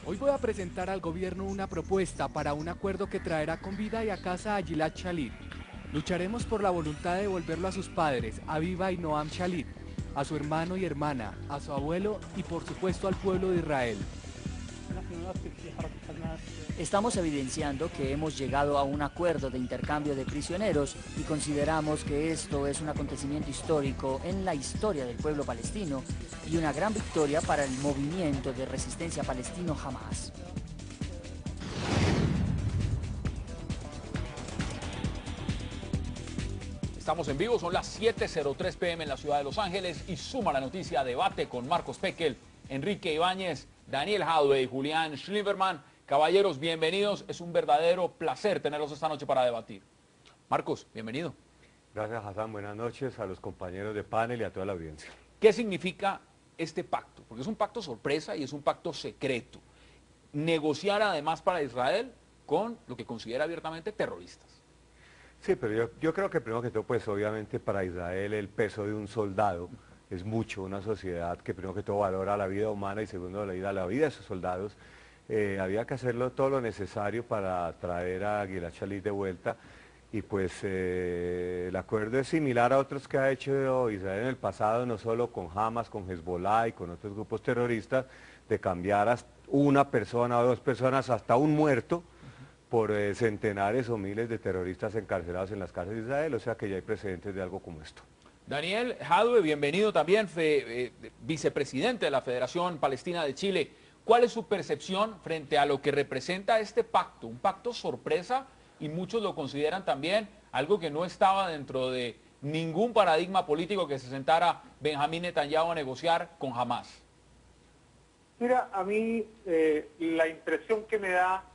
Hoy voy a presentar al gobierno una propuesta para un acuerdo que traerá con vida y a casa a Gilad Shalit. Lucharemos por la voluntad de devolverlo a sus padres, a Aviva y Noam Shalit, a su hermano y hermana, a su abuelo y por supuesto al pueblo de Israel. Estamos evidenciando que hemos llegado a un acuerdo de intercambio de prisioneros y consideramos que esto es un acontecimiento histórico en la historia del pueblo palestino y una gran victoria para el movimiento de resistencia palestino Hamas. Estamos en vivo, son las 7:03 p.m. en la ciudad de Los Ángeles y suma la noticia debate con Marcos Pekel, Enrique Ibáñez, Daniel Jadwe y Julián Schlimmerman. Caballeros, bienvenidos. Es un verdadero placer tenerlos esta noche para debatir. Marcos, bienvenido. Gracias, Hassan. Buenas noches a los compañeros de panel y a toda la audiencia. ¿Qué significa este pacto? Porque es un pacto sorpresa y es un pacto secreto. Negociar además para Israel con lo que considera abiertamente terroristas. Sí, pero yo creo que primero que todo, pues obviamente para Israel el peso de un soldado es mucho, una sociedad que primero que todo valora la vida humana y segundo la vida de sus soldados. Había que hacerlo todo lo necesario para traer a Gilad Shalit de vuelta y pues el acuerdo es similar a otros que ha hecho Israel en el pasado, no solo con Hamas, con Hezbollah y con otros grupos terroristas, de cambiar a una persona o dos personas hasta un muerto por centenares o miles de terroristas encarcelados en las cárceles de Israel, o sea que ya hay precedentes de algo como esto. Daniel Jadwe, bienvenido también, vicepresidente de la Federación Palestina de Chile. ¿Cuál es su percepción frente a lo que representa este pacto? Un pacto sorpresa y muchos lo consideran también algo que no estaba dentro de ningún paradigma político que se sentara Benjamín Netanyahu a negociar con Hamas. Mira, a mí la impresión que me da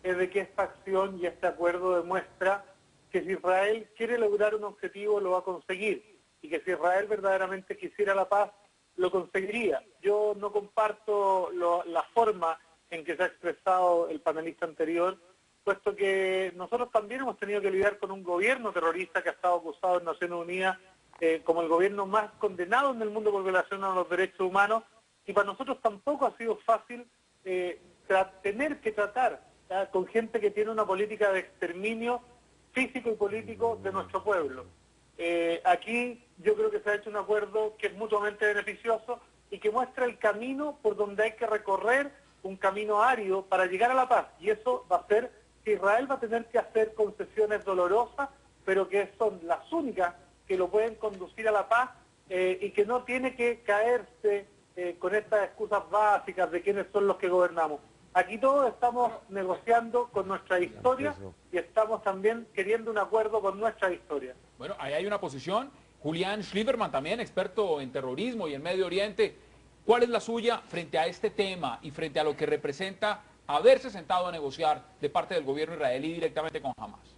es de que esta acción y este acuerdo demuestra que si Israel quiere lograr un objetivo lo va a conseguir y que si Israel verdaderamente quisiera la paz lo conseguiría. Yo no comparto la forma en que se ha expresado el panelista anterior, puesto que nosotros también hemos tenido que lidiar con un gobierno terrorista que ha estado acusado en Naciones Unidas como el gobierno más condenado en el mundo por violación a los derechos humanos, y para nosotros tampoco ha sido fácil tener que tratar con gente que tiene una política de exterminio físico y político de nuestro pueblo. Aquí yo creo que se ha hecho un acuerdo que es mutuamente beneficioso y que muestra el camino por donde hay que recorrer, un camino árido para llegar a la paz. Y eso va a ser que Israel va a tener que hacer concesiones dolorosas, pero que son las únicas que lo pueden conducir a la paz y que no tiene que caerse con estas excusas básicas de quiénes son los que gobernamos. Aquí todos estamos negociando con nuestra historia y estamos también queriendo un acuerdo con nuestra historia. Bueno, ahí hay una posición. Julián Schlimmerman, también experto en terrorismo y en Medio Oriente. ¿Cuál es la suya frente a este tema y frente a lo que representa haberse sentado a negociar de parte del gobierno israelí directamente con Hamas?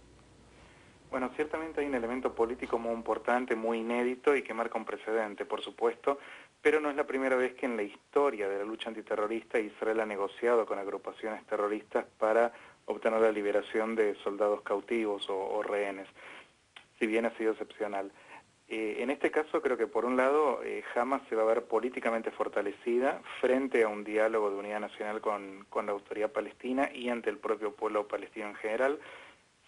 Bueno, ciertamente hay un elemento político muy importante, muy inédito y que marca un precedente, por supuesto, pero no es la primera vez que en la historia de la lucha antiterrorista Israel ha negociado con agrupaciones terroristas para obtener la liberación de soldados cautivos o rehenes, si bien ha sido excepcional. En este caso creo que por un lado Hamas se va a ver políticamente fortalecida frente a un diálogo de unidad nacional con la autoridad palestina y ante el propio pueblo palestino en general,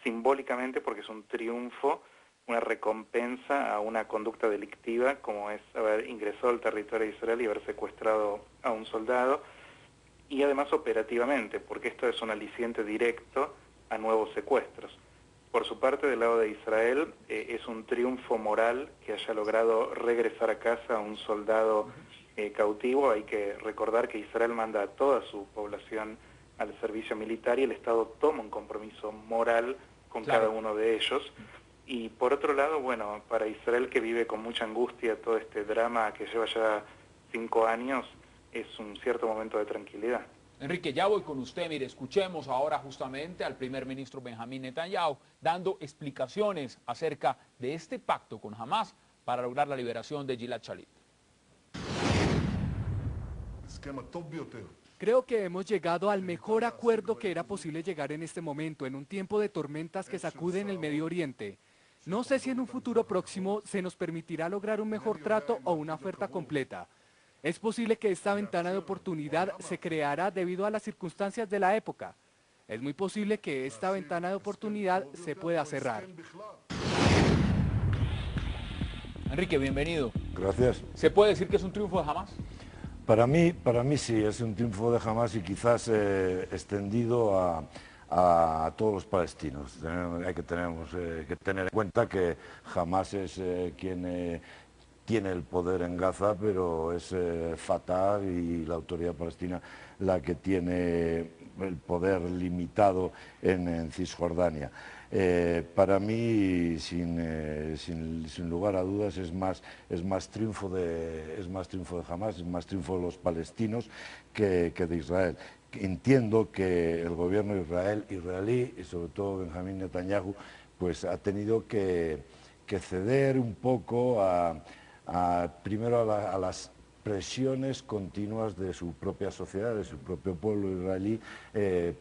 simbólicamente porque es un triunfo, una recompensa a una conducta delictiva como es haber ingresado al territorio de Israel y haber secuestrado a un soldado, y además operativamente, porque esto es un aliciente directo a nuevos secuestros. Por su parte, del lado de Israel, es un triunfo moral que haya logrado regresar a casa a un soldado cautivo. Hay que recordar que Israel manda a toda su población al servicio militar y el Estado toma un compromiso moral con cada uno de ellos. Y por otro lado, bueno, para Israel, que vive con mucha angustia todo este drama que lleva ya 5 años, es un cierto momento de tranquilidad. Enrique, ya voy con usted. Mire, escuchemos ahora justamente al primer ministro Benjamín Netanyahu dando explicaciones acerca de este pacto con Hamas para lograr la liberación de Gilad Shalit. Creo que hemos llegado al mejor acuerdo que era posible llegar en este momento, en un tiempo de tormentas que sacuden el Medio Oriente. No sé si en un futuro próximo se nos permitirá lograr un mejor trato o una oferta completa. Es posible que esta ventana de oportunidad se creara debido a las circunstancias de la época. Es muy posible que esta ventana de oportunidad se pueda cerrar. Enrique, bienvenido. Gracias. ¿Se puede decir que es un triunfo de Hamás? Para mí sí, es un triunfo de Hamás y quizás extendido a todos los palestinos. Hay que tener en cuenta que Hamás es quien tiene el poder en Gaza, pero es Fatah y la autoridad palestina la que tiene el poder limitado en Cisjordania. Para mí, sin lugar a dudas, es más triunfo de Hamás, es más triunfo de los palestinos que de Israel. Entiendo que el gobierno israelí, y sobre todo Benjamín Netanyahu, pues ha tenido que ceder un poco primero a las presiones continuas de su propia sociedad, de su propio pueblo israelí,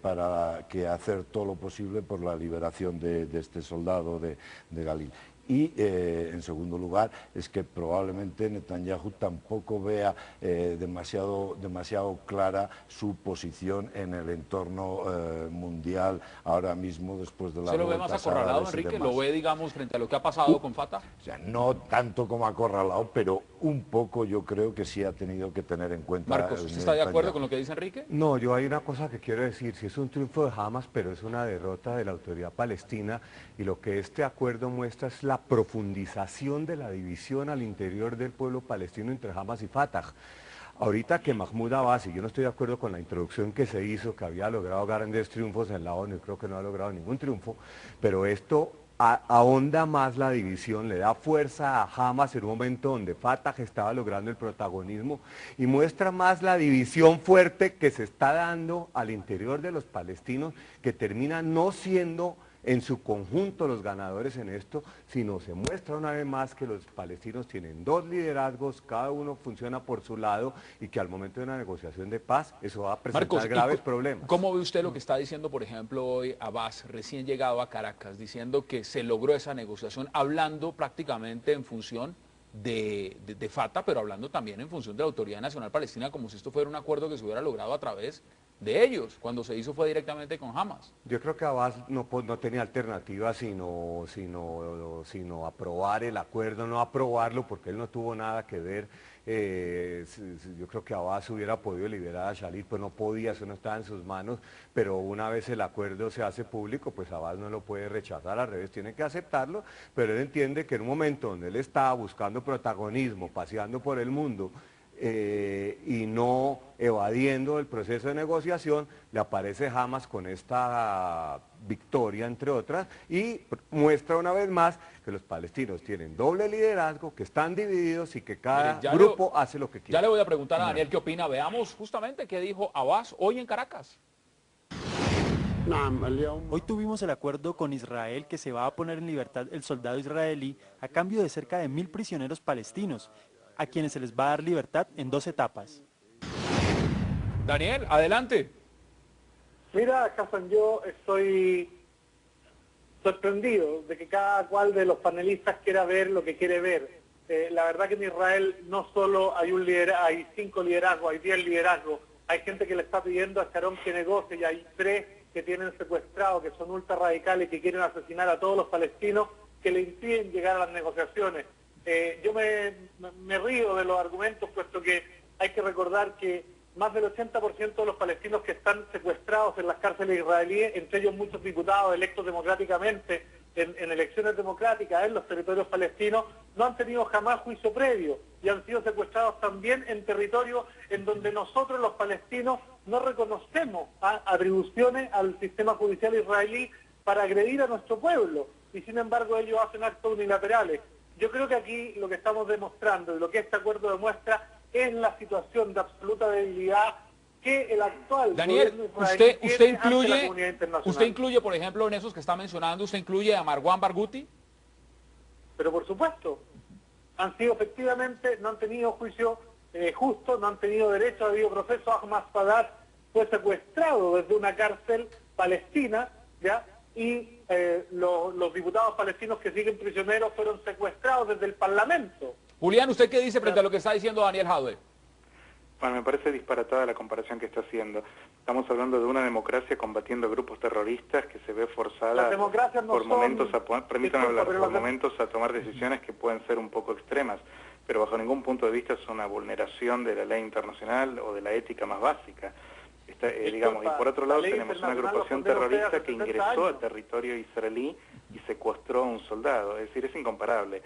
para hacer todo lo posible por la liberación de este soldado de Galil. Y, en segundo lugar, es que probablemente Netanyahu tampoco vea demasiado clara su posición en el entorno mundial ahora mismo, después de la ¿Se lo ve más acorralado, Enrique? ¿Lo ve, digamos, frente a lo que ha pasado con Fatah? O sea, no tanto como acorralado, pero un poco yo creo que sí ha tenido que tener en cuenta... Marcos, ¿usted está de acuerdo con lo que dice Enrique? No, yo hay una cosa que quiero decir, sí es un triunfo de Hamás, pero es una derrota de la autoridad palestina, y lo que este acuerdo muestra es la profundización de la división al interior del pueblo palestino entre Hamás y Fatah. Ahorita que Mahmoud Abbas, y yo no estoy de acuerdo con la introducción que se hizo, que había logrado grandes triunfos en la ONU, creo que no ha logrado ningún triunfo, pero esto ahonda más la división, le da fuerza a Hamás en un momento donde Fatah estaba logrando el protagonismo, y muestra más la división fuerte que se está dando al interior de los palestinos, que termina no siendo en su conjunto los ganadores en esto, sino se muestra una vez más que los palestinos tienen dos liderazgos, cada uno funciona por su lado, y que al momento de una negociación de paz eso va a presentar Marcos, graves problemas. ¿Cómo ve usted lo que está diciendo, por ejemplo, hoy Abbas, recién llegado a Caracas, diciendo que se logró esa negociación, hablando prácticamente en función de Fatah, pero hablando también en función de la Autoridad Nacional Palestina, como si esto fuera un acuerdo que se hubiera logrado a través de ellos? Cuando se hizo fue directamente con Hamás. Yo creo que Abbas no tenía alternativa sino aprobar el acuerdo, no aprobarlo, porque él no tuvo nada que ver. Yo creo que Abbas hubiera podido liberar a Shalit, pues no podía, eso no estaba en sus manos, pero una vez el acuerdo se hace público, pues Abbas no lo puede rechazar, al revés, tiene que aceptarlo, pero él entiende que en un momento donde él estaba buscando protagonismo, paseando por el mundo, y no evadiendo el proceso de negociación, le aparece Hamás con esta victoria, entre otras, y muestra una vez más que los palestinos tienen doble liderazgo, que están divididos y que cada grupo hace lo que quiere. Ya le voy a preguntar a Daniel qué opina. Veamos justamente qué dijo Abbas hoy en Caracas. Hoy tuvimos el acuerdo con Israel que se va a poner en libertad el soldado israelí a cambio de cerca de 1000 prisioneros palestinos, a quienes se les va a dar libertad en 2 etapas. Daniel, adelante. Mira, Hassan, yo estoy sorprendido de que cada cual de los panelistas quiera ver lo que quiere ver. La verdad que en Israel no solo hay hay 5 liderazgos, hay 10 liderazgos, hay gente que le está pidiendo a Sharon que negocie, y hay 3 que tienen secuestrados, que son ultra radicales, que quieren asesinar a todos los palestinos, que le impiden llegar a las negociaciones. Yo me río de los argumentos, puesto que hay que recordar que más del 80% de los palestinos que están secuestrados en las cárceles israelíes, entre ellos muchos diputados electos democráticamente en elecciones democráticas en los territorios palestinos, no han tenido jamás juicio previo y han sido secuestrados también en territorios en donde nosotros los palestinos no reconocemos atribuciones al sistema judicial israelí para agredir a nuestro pueblo, y sin embargo ellos hacen actos unilaterales. Yo creo que aquí lo que estamos demostrando y lo que este acuerdo demuestra es la situación de absoluta debilidad que el actual Daniel, usted incluye, por ejemplo, en esos que está mencionando, ¿usted incluye a Marwan Barghouti? Pero por supuesto, han sido efectivamente, no han tenido juicio justo, no han tenido derecho a debido proceso. Ahmad Sadat fue secuestrado desde una cárcel palestina, ¿ya? Y los diputados palestinos que siguen prisioneros fueron secuestrados desde el Parlamento. Julián, ¿usted qué dice frente a lo que está diciendo Daniel Jadwe? Bueno, me parece disparatada la comparación que está haciendo. Estamos hablando de una democracia combatiendo grupos terroristas que se ve forzada por momentos a tomar decisiones que pueden ser un poco extremas, pero bajo ningún punto de vista es una vulneración de la ley internacional o de la ética más básica. Digamos, y por otro lado tenemos una agrupación terrorista que ingresó al territorio israelí y secuestró a un soldado, es decir, es incomparable.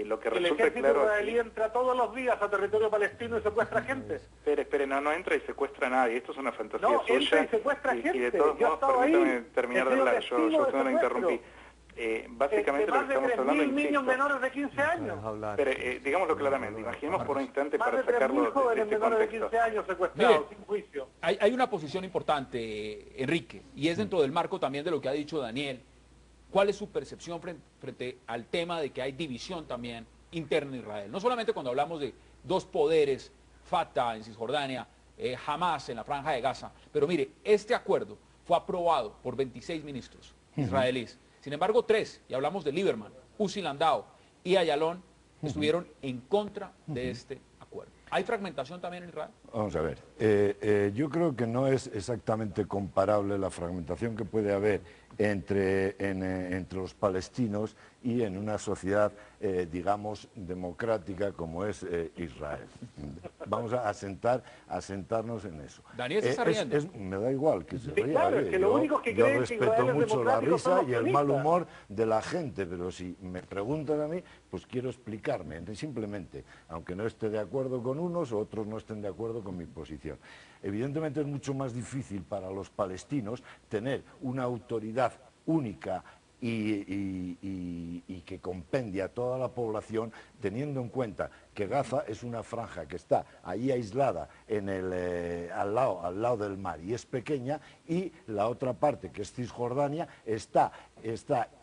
Lo que resulta el ejército claro israelí entra todos los días a territorio palestino y secuestra gente. Espere, no entra y secuestra a nadie, esto es una fantasía no, suya. Entra y secuestra gente. Y de todos modos, permítame terminar de hablar, yo no lo interrumpí. Básicamente lo que estamos hablando, insisto, niños menores de 15 años. Pero, digámoslo claramente, imaginemos por un instante para sacarlo de este menores de 15 años secuestrados, sin juicio. Hay una posición importante, Enrique, y es dentro del marco también de lo que ha dicho Daniel. ¿Cuál es su percepción frente al tema de que hay división también interna en Israel? No solamente cuando hablamos de dos poderes, Fatah en Cisjordania, Hamas en la Franja de Gaza, pero mire, este acuerdo fue aprobado por 26 ministros israelíes. Sin embargo, 3, y hablamos de Lieberman, Uzi Landau y Ayalon, estuvieron en contra de este acuerdo. ¿Hay fragmentación también en Israel? Vamos a ver, yo creo que no es exactamente comparable la fragmentación que puede haber entre los palestinos y en una sociedad, digamos, democrática como es Israel. Vamos a asentarnos en eso. Daniel se está riendo. Me da igual que se ría. Claro, es que lo único que yo creen que respeto Israel es mucho la democrático risa son los y el sionistas. mal humor de la gente, pero si me preguntan a mí, pues quiero explicarme, simplemente, aunque no esté de acuerdo con unos, otros no estén de acuerdo con mi posición. Evidentemente es mucho más difícil para los palestinos tener una autoridad única y que compendia a toda la población, teniendo en cuenta que Gaza es una franja que está ahí aislada al lado del mar y es pequeña, y la otra parte, que es Cisjordania, está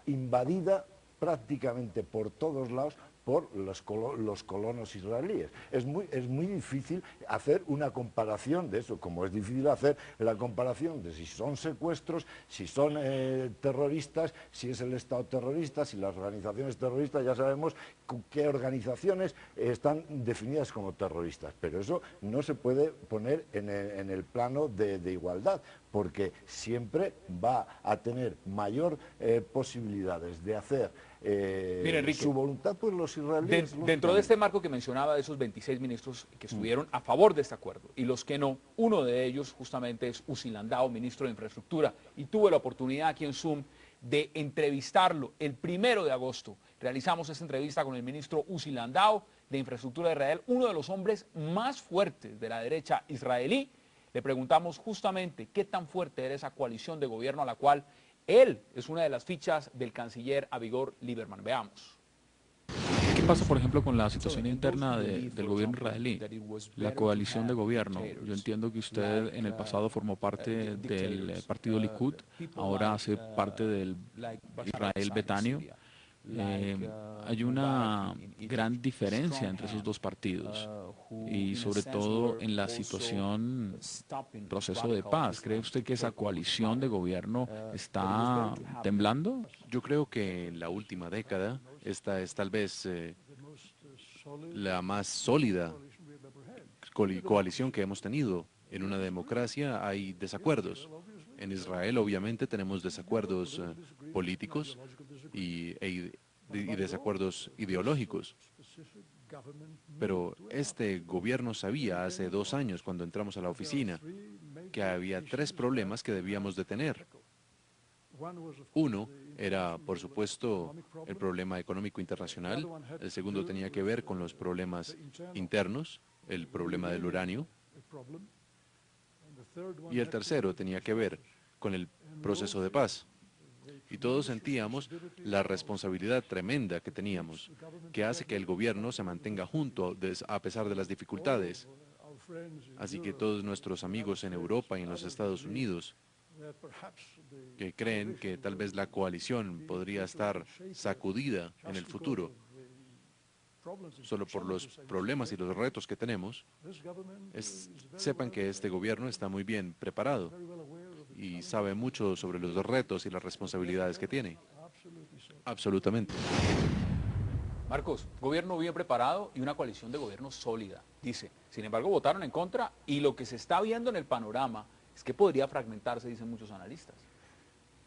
invadida prácticamente por todos lados por los colonos israelíes. Es muy difícil hacer una comparación de eso, como es difícil hacer la comparación de si son secuestros, si son terroristas, si es el Estado terrorista, si las organizaciones terroristas, ya sabemos qué organizaciones están definidas como terroristas, pero eso no se puede poner en el plano de igualdad, porque siempre va a tener mayor posibilidades de hacer Mire, Enrique, su voluntad, pues los israelíes. Dentro de este marco que mencionaba, de esos 26 ministros que estuvieron a favor de este acuerdo y los que no, uno de ellos justamente es Uzi Landau, ministro de Infraestructura, y tuve la oportunidad aquí en Zoom de entrevistarlo el 1 de agosto. Realizamos esta entrevista con el ministro Uzi Landau de Infraestructura de Israel, uno de los hombres más fuertes de la derecha israelí. Le preguntamos justamente qué tan fuerte era esa coalición de gobierno a la cual él es una de las fichas del canciller Avigdor Lieberman. Veamos. ¿Qué pasa, por ejemplo, con la situación interna del gobierno israelí? La coalición de gobierno. Yo entiendo que usted en el pasado formó parte del partido Likud, ahora hace parte del Israel Betanio. Hay una gran diferencia entre esos dos partidos y sobre todo en la situación proceso de paz. ¿Cree usted que esa coalición de gobierno está temblando? Yo creo que en la última década esta es tal vez la más sólida coalición que hemos tenido. En una democracia hay desacuerdos. En Israel obviamente tenemos desacuerdos políticos y desacuerdos ideológicos. Pero este gobierno sabía hace 2 años, cuando entramos a la oficina, que había 3 problemas que debíamos de tener. Uno era, por supuesto, el problema económico internacional. El segundo tenía que ver con los problemas internos, el problema del uranio. Y el tercero tenía que ver con el proceso de paz. Y todos sentíamos la responsabilidad tremenda que teníamos, que hace que el gobierno se mantenga junto a pesar de las dificultades. Así que todos nuestros amigos en Europa y en los Estados Unidos, que creen que tal vez la coalición podría estar sacudida en el futuro, solo por los problemas y los retos que tenemos, sepan que este gobierno está muy bien preparado y sabe mucho sobre los retos y las responsabilidades que tiene. Absolutamente. Marcos, gobierno bien preparado y una coalición de gobierno sólida. dice. Sin embargo, votaron en contra y lo que se está viendo en el panorama es que podría fragmentarse, dicen muchos analistas.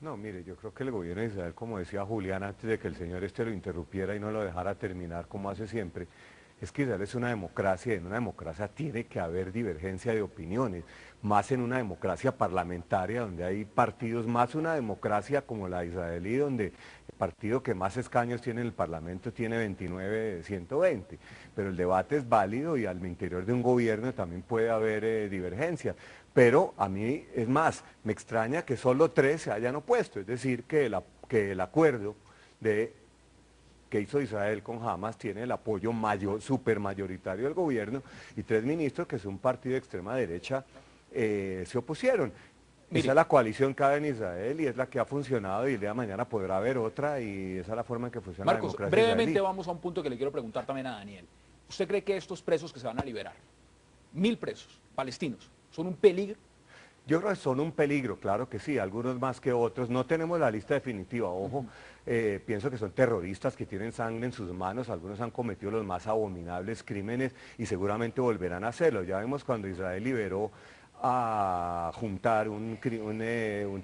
No, mire, yo creo que el gobierno de Israel, como decía Julián antes de que el señor lo interrumpiera y no lo dejara terminar como hace siempre, es que Israel es una democracia y en una democracia tiene que haber divergencia de opiniones, más en una democracia parlamentaria donde hay partidos, más una democracia como la israelí, donde el partido que más escaños tiene en el Parlamento tiene 29 de 120, pero el debate es válido y al interior de un gobierno también puede haber divergencia. Pero a mí, es más, me extraña que solo 3 se hayan opuesto, es decir, que el acuerdo que hizo Israel con Hamas tiene el apoyo supermayoritario del gobierno y 3 ministros que es un partido de extrema derecha se opusieron. Mire, esa es la coalición que hay en Israel y es la que ha funcionado y el día de mañana podrá haber otra y esa es la forma en que funciona Marcos, la democracia brevemente israelí. vamos a un punto que le quiero preguntar también a Daniel. ¿Usted cree que estos presos que se van a liberar, 1000 presos palestinos, son un peligro? Yo creo que son un peligro, claro que sí, algunos más que otros. No tenemos la lista definitiva, ojo. Pienso que son terroristas que tienen sangre en sus manos, algunos han cometido los más abominables crímenes y seguramente volverán a hacerlo. Ya vemos cuando Israel liberó a juntar un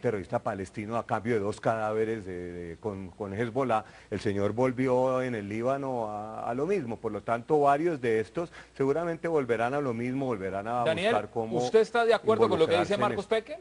terrorista palestino a cambio de 2 cadáveres con Hezbollah, el señor volvió en el Líbano a lo mismo, por lo tanto varios de estos seguramente volverán a lo mismo, volverán a Daniel, buscar cómo ¿usted está de acuerdo con lo que dice involucrarse en Marcos esto. Peque?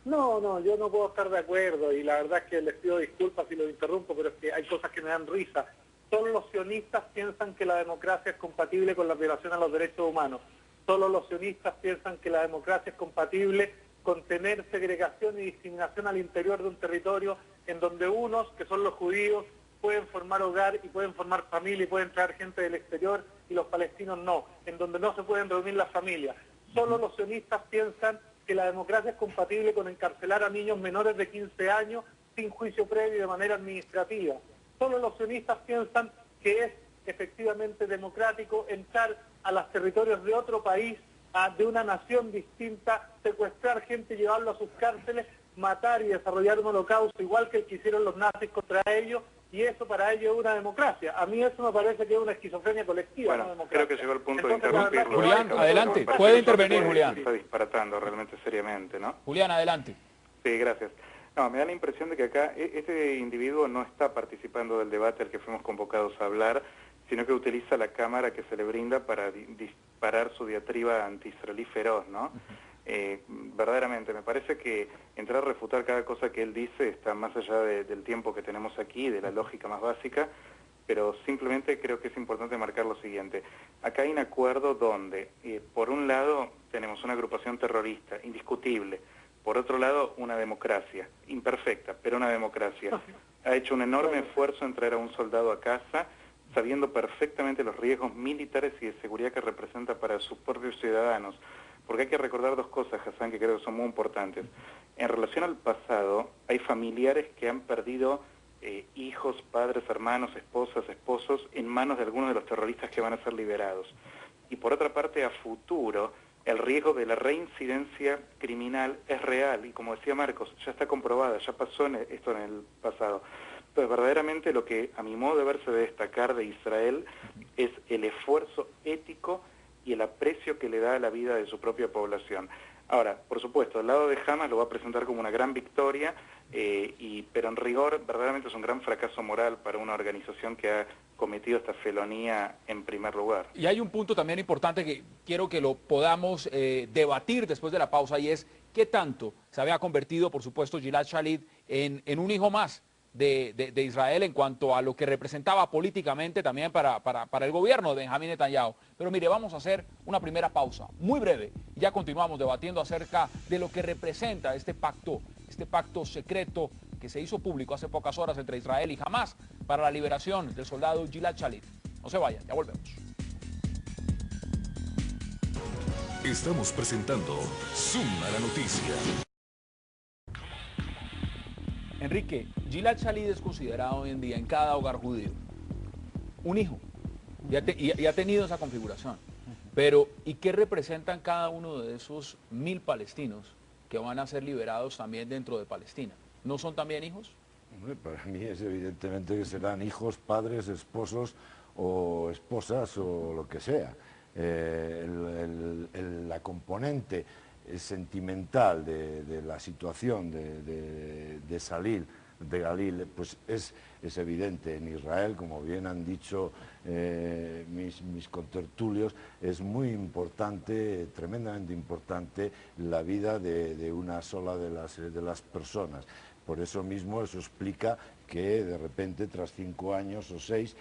No, yo no puedo estar de acuerdo y la verdad es que les pido disculpas si los interrumpo, pero es que hay cosas que me dan risa. Solo los sionistas piensan que la democracia es compatible con la violación a los derechos humanos. Solo los sionistas piensan que la democracia es compatible con tener segregación y discriminación al interior de un territorio en donde unos, que son los judíos, pueden formar hogar y pueden formar familia y pueden traer gente del exterior y los palestinos no, en donde no se pueden reunir las familias. Solo los sionistas piensan que la democracia es compatible con encarcelar a niños menores de 15 años sin juicio previo y de manera administrativa. Solo los sionistas piensan que es efectivamente democrático entrar a los territorios de otro país, de una nación distinta, secuestrar gente, llevarlo a sus cárceles, matar y desarrollar un holocausto igual que el que hicieron los nazis contra ellos, y eso para ellos es una democracia. A mí eso me parece que es una esquizofrenia colectiva, Bueno, no democracia. creo que llegó el punto Entonces, de la verdad, interrumpirlo. Julián, Marcos, adelante, me parece puede que intervenir, se Julián. está disparatando realmente seriamente, ¿no? Julián, adelante. Sí, gracias. No, me da la impresión de que acá este individuo no está participando del debate al que fuimos convocados a hablar, sino que utiliza la cámara que se le brinda para disparar su diatriba anti-israelí feroz, ¿no? Verdaderamente, me parece que entrar a refutar cada cosa que él dice está más allá del tiempo que tenemos aquí, de la lógica más básica, pero simplemente creo que es importante marcar lo siguiente. Acá hay un acuerdo donde, por un lado, tenemos una agrupación terrorista, indiscutible. Por otro lado, una democracia, imperfecta, pero una democracia. Ha hecho un enorme esfuerzo en traer a un soldado a casa, sabiendo perfectamente los riesgos militares y de seguridad que representa para sus propios ciudadanos. Porque hay que recordar 2 cosas, Hassan, que creo que son muy importantes. En relación al pasado, hay familiares que han perdido hijos, padres, hermanos, esposas, esposos, en manos de algunos de los terroristas que van a ser liberados. Y por otra parte, a futuro, el riesgo de la reincidencia criminal es real, y como decía Marcos, ya está comprobada, ya pasó esto en el pasado. Entonces, verdaderamente lo que a mi modo de ver se debe destacar de Israel es el esfuerzo ético y el aprecio que le da a la vida de su propia población. Ahora, por supuesto, el lado de Hamas lo va a presentar como una gran victoria, pero en rigor verdaderamente es un gran fracaso moral para una organización que ha cometido esta felonía en primer lugar. Y hay un punto también importante que quiero que lo podamos debatir después de la pausa, y es qué tanto se había convertido, por supuesto, Gilad Shalit en un hijo más de Israel en cuanto a lo que representaba políticamente también para el gobierno de Benjamín Netanyahu. Pero mire, vamos a hacer una primera pausa, muy breve, y ya continuamos debatiendo acerca de lo que representa este pacto secreto que se hizo público hace pocas horas entre Israel y Hamas para la liberación del soldado Gilad Shalit. No se vayan, ya volvemos. Estamos presentando Zoom a la noticia. Enrique, Gilad Shalit es considerado hoy en día en cada hogar judío un hijo y ha tenido esa configuración. Pero, ¿y qué representan cada uno de esos 1000 palestinos que van a ser liberados también dentro de Palestina? ¿No son también hijos? Hombre, para mí es evidentemente que serán hijos, padres, esposos o esposas o lo que sea. la componente sentimental de la situación de Salil, de Galil, pues es evidente. En Israel, como bien han dicho mis contertulios, es muy importante, tremendamente importante, la vida de una sola de las personas. Por eso mismo, eso explica que de repente, tras 5 años o 6,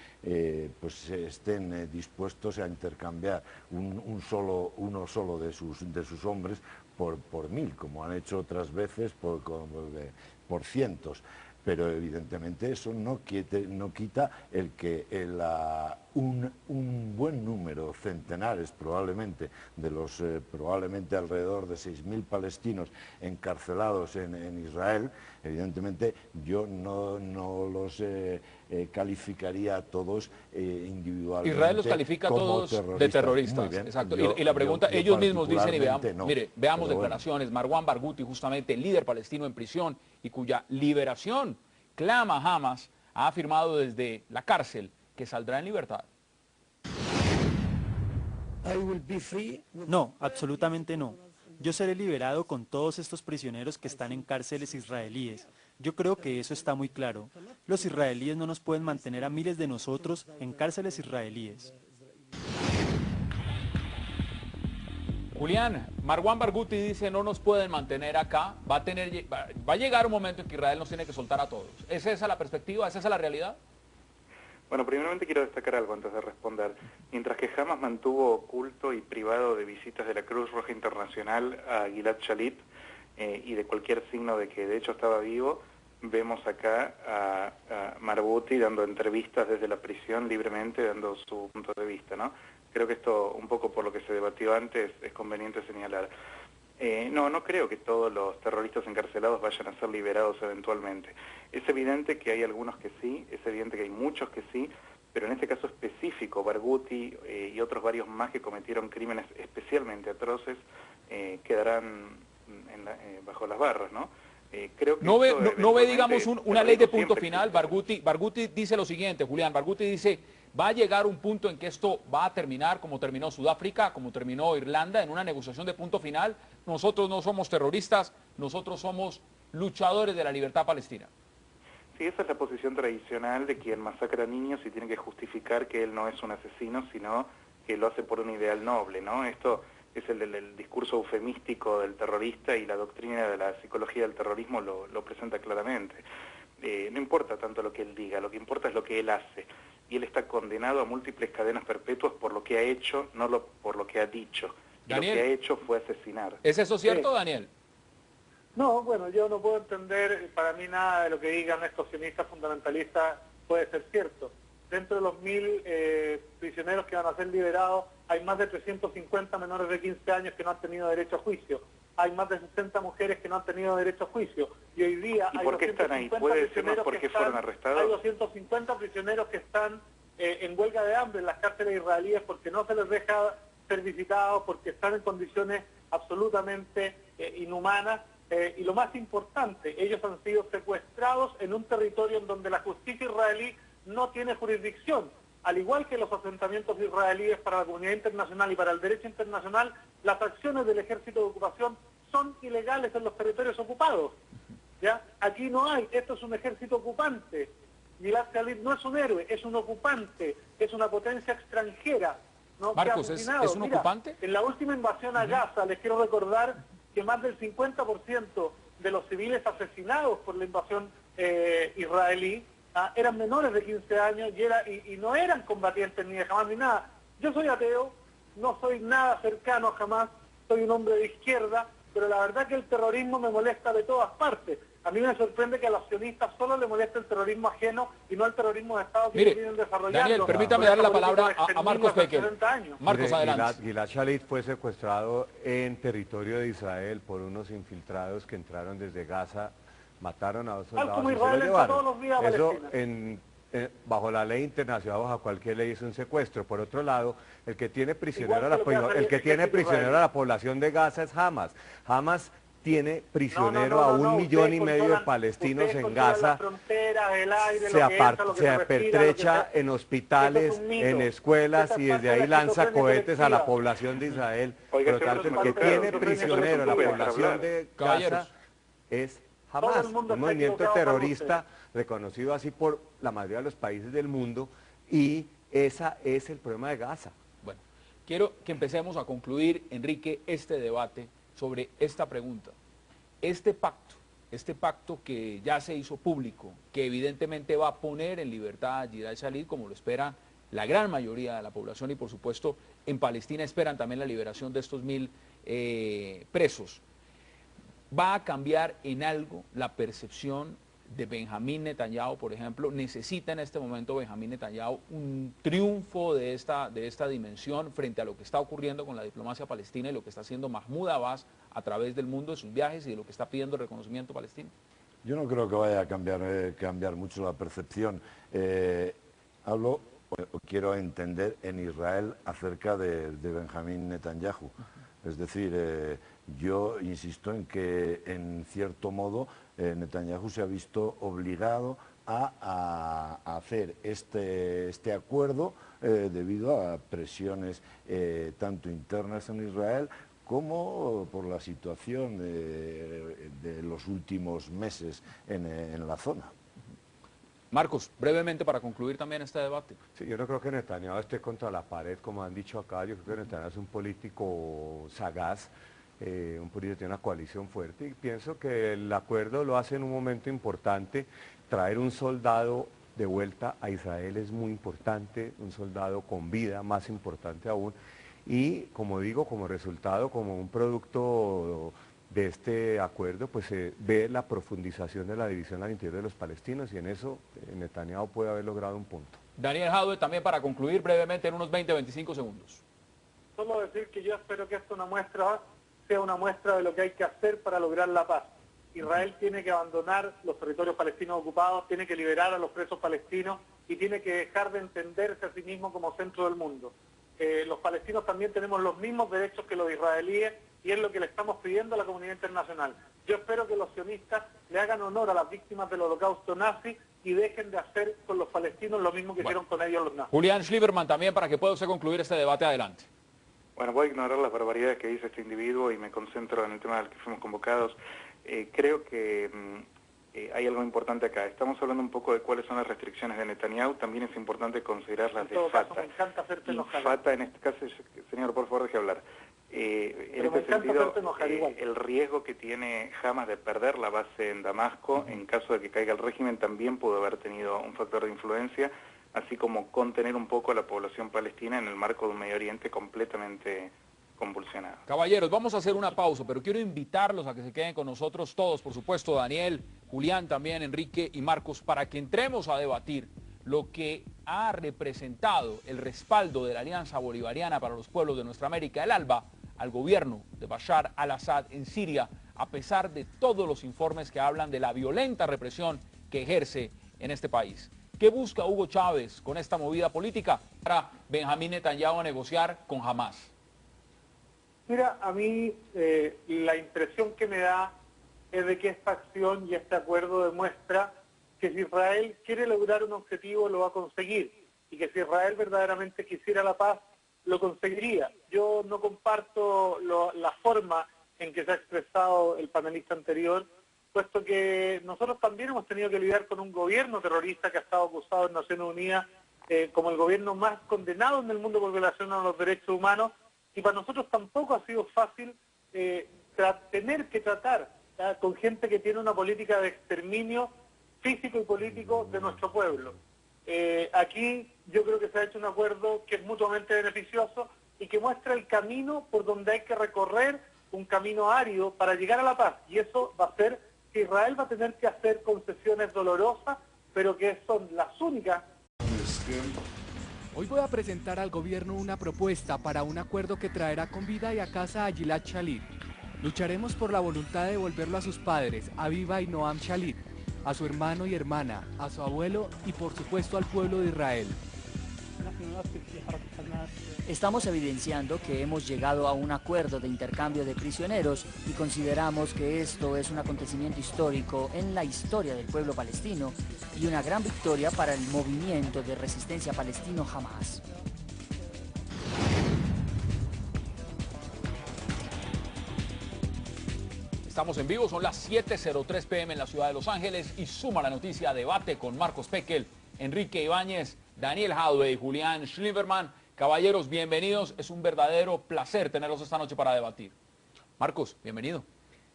pues estén dispuestos a intercambiar uno solo de sus hombres por 1000, como han hecho otras veces por cientos. Pero evidentemente eso no quita el que un buen número, centenares probablemente, de los probablemente alrededor de 6000 palestinos encarcelados en Israel, evidentemente yo no los calificaría a todos individualmente. Israel los califica a todos de terroristas. Bien, exacto. Y la pregunta, ellos mismos dicen, y veamos, no, veamos declaraciones, bueno. Marwan Barghouti, justamente el líder palestino en prisión y cuya liberación clama Hamas, ha afirmado desde la cárcel que saldrá en libertad. No, absolutamente no. Yo seré liberado con todos estos prisioneros que están en cárceles israelíes. Yo creo que eso está muy claro. Los israelíes no nos pueden mantener a miles de nosotros en cárceles israelíes. Julián, Marwan Barghouti dice no nos pueden mantener acá, va a llegar un momento en que Israel nos tiene que soltar a todos. ¿Es esa la perspectiva? ¿Es esa la realidad? Bueno, primeramente quiero destacar algo antes de responder. Mientras que Hamas mantuvo oculto y privado de visitas de la Cruz Roja Internacional a Gilad Shalit y de cualquier signo de que de hecho estaba vivo, vemos acá a Barghouti dando entrevistas desde la prisión libremente, dando su punto de vista, ¿no? Creo que esto, un poco por lo que se debatió antes, es conveniente señalar. No creo que todos los terroristas encarcelados vayan a ser liberados eventualmente. Es evidente que hay algunos que sí, es evidente que hay muchos que sí, pero en este caso específico, Barghouti y otros varios más que cometieron crímenes especialmente atroces, quedarán bajo las barras, ¿no? Creo que no ve digamos, una ley de punto final. Barghouti dice lo siguiente, Julián, Barghouti dice, va a llegar un punto en que esto va a terminar como terminó Sudáfrica, como terminó Irlanda, en una negociación de punto final. Nosotros no somos terroristas, nosotros somos luchadores de la libertad palestina. Sí, esa es la posición tradicional de quien masacra niños y tiene que justificar que él no es un asesino, sino que lo hace por un ideal noble, ¿no? Esto es el discurso eufemístico del terrorista, y la doctrina de la psicología del terrorismo lo presenta claramente. No importa tanto lo que él diga, lo que importa es lo que él hace. Y él está condenado a múltiples cadenas perpetuas por lo que ha hecho, no por lo que ha dicho. Y lo que ha hecho fue asesinar. ¿Es eso cierto, Daniel? No, bueno, yo no puedo entender, para mí nada de lo que digan estos sionistas fundamentalistas puede ser cierto. Dentro de los 1000 prisioneros que van a ser liberados, hay más de 350 menores de 15 años que no han tenido derecho a juicio. Hay más de 60 mujeres que no han tenido derecho a juicio. Y hoy día hay ¿por qué están ahí? ¿Puede decirnos por qué fueron arrestados? Hay 250 prisioneros que están en huelga de hambre en las cárceles israelíes porque no se les deja ser visitados, porque están en condiciones absolutamente inhumanas. Y lo más importante, ellos han sido secuestrados en un territorio en donde la justicia israelí no tiene jurisdicción. Al igual que los asentamientos israelíes para la comunidad internacional y para el derecho internacional, las acciones del ejército de ocupación son ilegales en los territorios ocupados. ¿Ya? Aquí no hay, esto es un ejército ocupante. Gilad Shalit no es un héroe, es un ocupante, es una potencia extranjera, ¿no? Marcos, ¿es un ocupante? En la última invasión a Gaza, les quiero recordar que más del 50% de los civiles asesinados por la invasión israelí eran menores de 15 años y no eran combatientes ni de Hamas ni nada. Yo soy ateo, no soy nada cercano a Hamas, soy un hombre de izquierda, pero la verdad que el terrorismo me molesta de todas partes. A mí me sorprende que a los sionistas solo les moleste el terrorismo ajeno y no el terrorismo de Estado que vienen desarrollando. Daniel, permítame darle la palabra a Marcos Becker. Marcos, adelante. Gilad Shalit fue secuestrado en territorio de Israel por unos infiltrados que entraron desde Gaza, mataron a 2 soldados y se lo llevaron. Todos los días Eso bajo la ley internacional, bajo cualquier ley, es un secuestro. Por otro lado, el que tiene prisionero a la población de Gaza es Hamas. Hamas tiene prisionero a 1,5 millones de palestinos en Gaza, se apertrecha en hospitales, en escuelas y desde ahí lanza cohetes a la población de Israel. Por lo tanto, el que tiene prisionero a la población de Gaza es Hamas, un movimiento terrorista reconocido así por la mayoría de los países del mundo, y ese es el problema de Gaza. Bueno, quiero que empecemos a concluir, Enrique, este debate sobre esta pregunta. Este pacto que ya se hizo público, que evidentemente va a poner en libertad a Gilad Shalit, como lo espera la gran mayoría de la población, y por supuesto en Palestina esperan también la liberación de estos 1.000 presos. ¿Va a cambiar en algo la percepción de Benjamín Netanyahu, por ejemplo? ¿Necesita en este momento Benjamín Netanyahu un triunfo de esta dimensión frente a lo que está ocurriendo con la diplomacia palestina y lo que está haciendo Mahmoud Abbas a través del mundo de sus viajes y de lo que está pidiendo el reconocimiento palestino? Yo no creo que vaya a cambiar mucho la percepción. Quiero entender en Israel acerca de Benjamín Netanyahu. Es decir, yo insisto en que, en cierto modo, Netanyahu se ha visto obligado a hacer este acuerdo debido a presiones tanto internas en Israel como por la situación de los últimos meses en la zona. Marcos, brevemente para concluir también este debate. Sí, yo no creo que Netanyahu esté contra la pared, como han dicho acá. Yo creo que Netanyahu es un político sagaz, un político que tiene una coalición fuerte, y pienso que el acuerdo lo hace en un momento importante. Traer un soldado de vuelta a Israel es muy importante, un soldado con vida, más importante aún, y como digo, como resultado, como un producto de este acuerdo, pues se ve la profundización de la división al interior de los palestinos, y en eso Netanyahu puede haber logrado un punto. Daniel Jadwe, también para concluir brevemente en unos 20-25 segundos. Solo decir que yo espero que esto sea una muestra de lo que hay que hacer para lograr la paz. Israel tiene que abandonar los territorios palestinos ocupados, tiene que liberar a los presos palestinos y tiene que dejar de entenderse a sí mismo como centro del mundo. Los palestinos también tenemos los mismos derechos que los israelíes, y es lo que le estamos pidiendo a la comunidad internacional. Yo espero que los sionistas le hagan honor a las víctimas del holocausto nazi y dejen de hacer con los palestinos lo mismo que hicieron con ellos los nazis. Julián Schlieberman, también para que pueda usted concluir este debate, adelante. Bueno, voy a ignorar las barbaridades que dice este individuo y me concentro en el tema del que fuimos convocados. Creo que hay algo importante acá. Estamos hablando un poco de cuáles son las restricciones de Netanyahu. También es importante considerar las de Fatah. Me encanta hacerte enojar. Fatah, en este caso, señor, por favor, deje hablar. En este sentido, el riesgo que tiene Hamas de perder la base en Damasco, en caso de que caiga el régimen, también pudo haber tenido un factor de influencia, así como contener un poco a la población palestina en el marco de un Medio Oriente completamente convulsionado. Caballeros, vamos a hacer una pausa, pero quiero invitarlos a que se queden con nosotros todos, por supuesto, Daniel, Julián también, Enrique y Marcos, para que entremos a debatir lo que ha representado el respaldo de la Alianza Bolivariana para los pueblos de nuestra América, el ALBA, al gobierno de Bashar al-Assad en Siria, a pesar de todos los informes que hablan de la violenta represión que ejerce en este país. ¿Qué busca Hugo Chávez con esta movida política para Benjamín Netanyahu a negociar con Hamas? Mira, a mí la impresión que me da es de que esta acción y este acuerdo demuestra que si Israel quiere lograr un objetivo lo va a conseguir, y que si Israel verdaderamente quisiera la paz, lo conseguiría. Yo no comparto la forma en que se ha expresado el panelista anterior, puesto que nosotros también hemos tenido que lidiar con un gobierno terrorista que ha estado acusado en Naciones Unidas como el gobierno más condenado en el mundo por violación a los derechos humanos, y para nosotros tampoco ha sido fácil tener que tratar con gente que tiene una política de exterminio físico y político de nuestro pueblo. Aquí yo creo que se ha hecho un acuerdo que es mutuamente beneficioso y que muestra el camino por donde hay que recorrer, un camino árido para llegar a la paz, y eso va a ser que Israel va a tener que hacer concesiones dolorosas, pero que son las únicas. Hoy voy a presentar al gobierno una propuesta para un acuerdo que traerá con vida y a casa a Gilad Shalit. Lucharemos por la voluntad de devolverlo a sus padres, Aviva y Noam Shalit, a su hermano y hermana, a su abuelo y por supuesto al pueblo de Israel. Estamos evidenciando que hemos llegado a un acuerdo de intercambio de prisioneros y consideramos que esto es un acontecimiento histórico en la historia del pueblo palestino y una gran victoria para el movimiento de resistencia palestino Hamas. Estamos en vivo, son las 7:03 p.m. en la ciudad de Los Ángeles y suma la noticia debate con Marcos Pekel, Enrique Ibáñez, Daniel Jadwe y Julián Schlimmerman. Caballeros, bienvenidos. Es un verdadero placer tenerlos esta noche para debatir. Marcos, bienvenido.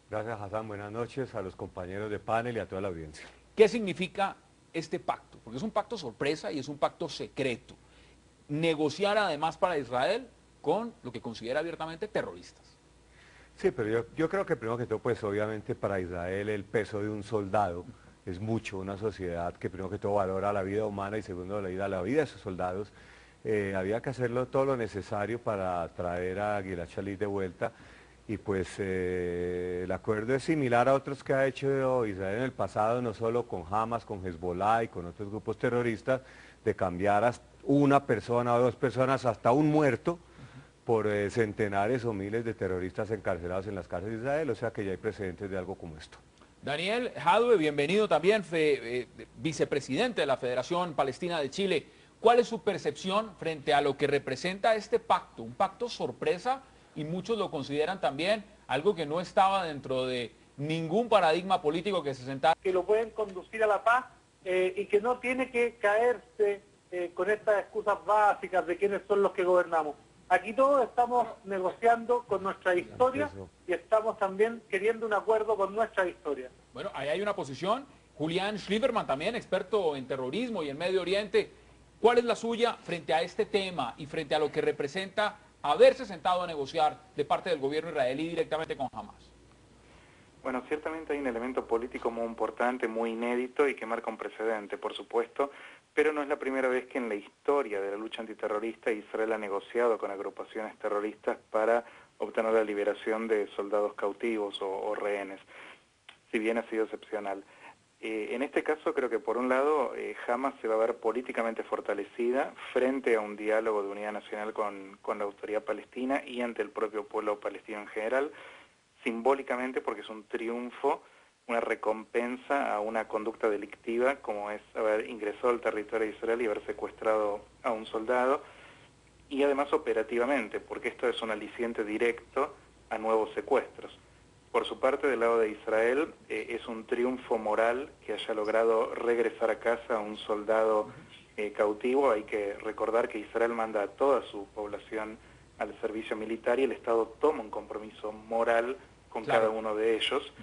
Gracias, Hassan. Buenas noches a los compañeros de panel y a toda la audiencia. ¿Qué significa este pacto? Porque es un pacto sorpresa y es un pacto secreto. Negociar además para Israel con lo que considera abiertamente terroristas. Sí, pero yo creo que primero que todo, pues obviamente para Israel el peso de un soldado es mucho. Una sociedad que primero que todo valora la vida humana y segundo la vida de sus soldados. Había que hacerlo todo lo necesario para traer a Gilad Shalit de vuelta y pues el acuerdo es similar a otros que ha hecho Israel en el pasado, no solo con Hamas, con Hezbollah y con otros grupos terroristas, de cambiar a una persona o dos personas hasta un muerto por centenares o miles de terroristas encarcelados en las cárceles de Israel, o sea que ya hay precedentes de algo como esto. Daniel Jadwe, bienvenido también, vicepresidente de la Federación Palestina de Chile. ¿Cuál es su percepción frente a lo que representa este pacto? Un pacto sorpresa y muchos lo consideran también algo que no estaba dentro de ningún paradigma político que se sentara. Que lo pueden conducir a la paz y que no tiene que caerse con estas excusas básicas de quiénes son los que gobernamos. Aquí todos estamos negociando con nuestra historia y estamos también queriendo un acuerdo con nuestra historia. Bueno, ahí hay una posición. Julián Schlimmerman también, experto en terrorismo y en Medio Oriente. ¿Cuál es la suya frente a este tema y frente a lo que representa haberse sentado a negociar de parte del gobierno israelí directamente con Hamas? Bueno, ciertamente hay un elemento político muy importante, muy inédito y que marca un precedente, por supuesto, pero no es la primera vez que en la historia de la lucha antiterrorista Israel ha negociado con agrupaciones terroristas para obtener la liberación de soldados cautivos o rehenes, si bien ha sido excepcional. En este caso creo que por un lado Hamas se va a ver políticamente fortalecida frente a un diálogo de unidad nacional con la autoridad palestina y ante el propio pueblo palestino en general, simbólicamente porque es un triunfo, una recompensa a una conducta delictiva como es haber ingresado al territorio de Israel y haber secuestrado a un soldado, y además operativamente porque esto es un aliciente directo a nuevos secuestros. Por su parte, del lado de Israel, es un triunfo moral que haya logrado regresar a casa a un soldado cautivo. Hay que recordar que Israel manda a toda su población al servicio militar y el Estado toma un compromiso moral con cada uno de ellos.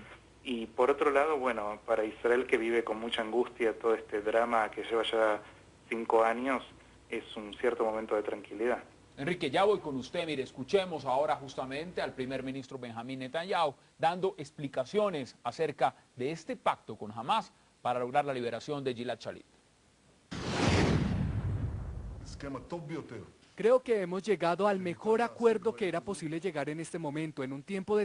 Y por otro lado, bueno, para Israel, que vive con mucha angustia todo este drama que lleva ya 5 años, es un cierto momento de tranquilidad. Enrique, ya voy con usted. Mire, escuchemos ahora justamente al primer ministro Benjamín Netanyahu dando explicaciones acerca de este pacto con Hamas para lograr la liberación de Gilad Shalit. Creo que hemos llegado al mejor acuerdo que era posible llegar en este momento, en un tiempo de